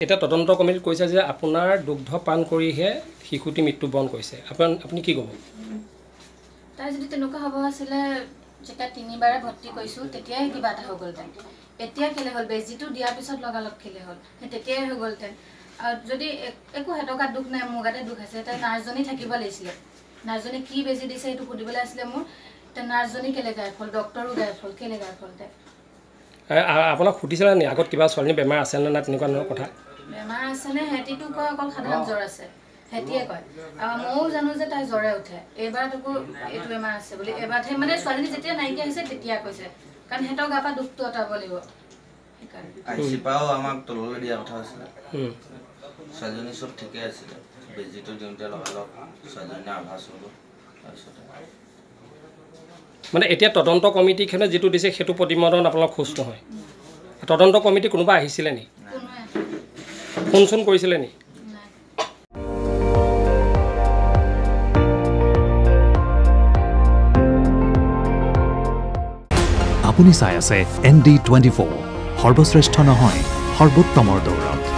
এটা তদন্ত কমিটি কৈছে যে আপোনাৰ দুগ্ধ পান কৰিহে শিশুটি মৃত্যুবৰণ কৰিছে আপুনি কি ক'ব তাই যদি তেনেকুৱা হ'ব আছিলে যেটা তিনিবাৰে ভৰ্তি কৰিছো তেতিয়াই কিবা এটা হৈ গ'লতেন এতিয়া কেলে হ'ল বেজিটো দিয়াৰ পিছত লগালগ কেলে হ'ল তেতিয়াই হৈ গ'লতেন আৰু যদি একো হেতকা দুখ নাই মোৰ গাতে দুখ আছে তাই নাৰ্ছজনী থাকিব লাগিছিলে নাৰ্ছজনী কি বেজি দিছে এইটো সুধিবলৈ আছিলে মোৰ তে নাৰ্ছজনী কেলে গায়ব হ'ল ডক্টৰো গায়ব হ'ল কেলে গায়ব হ'ল তাই আপোনাক সুধিছিলে নি আগত কিবা ছোৱালী বেমাৰ আছে নে না তেনেকুৱা ধৰণৰ কথা বেমাৰ আছে নে হেতিটো কয় অকল সাধাৰণ জ্বৰ আছে হেতিয়ে কয় ময়ো জানো যে তাই জ্বৰে উঠে এবাৰটো এইটো বেমাৰ আছে বুলি এবাৰহে মানে ছোৱালীজনী যেতিয়া নাইকিয়া হৈছে তেতিয়া কৈছে কাৰণ হেতৰ গাপা দুখটো অটাব লাগিব আইচিপাও আমাক তললৈ দিয়া কথা আছিল ছোৱালীজনী সব ঠিকে আছিল বেজিটো দিওঁতে লগালগ ছোৱালীজনী আভাস হ'ব তাৰপিছত মানে এতিয়া তদন্ত কমিটিখনে যেটো দিছে সেইটো প্ৰতিমদন আপোনাক খুচ নহয় তদন্ত কমিটি কোনোবা আহিছিলে নি ফোন কৰিছিলে নি আপুনি চাই আছে ND24 সৰ্বশ্ৰেষ্ঠ নহয় সৰ্বোত্তমৰ দৌৰত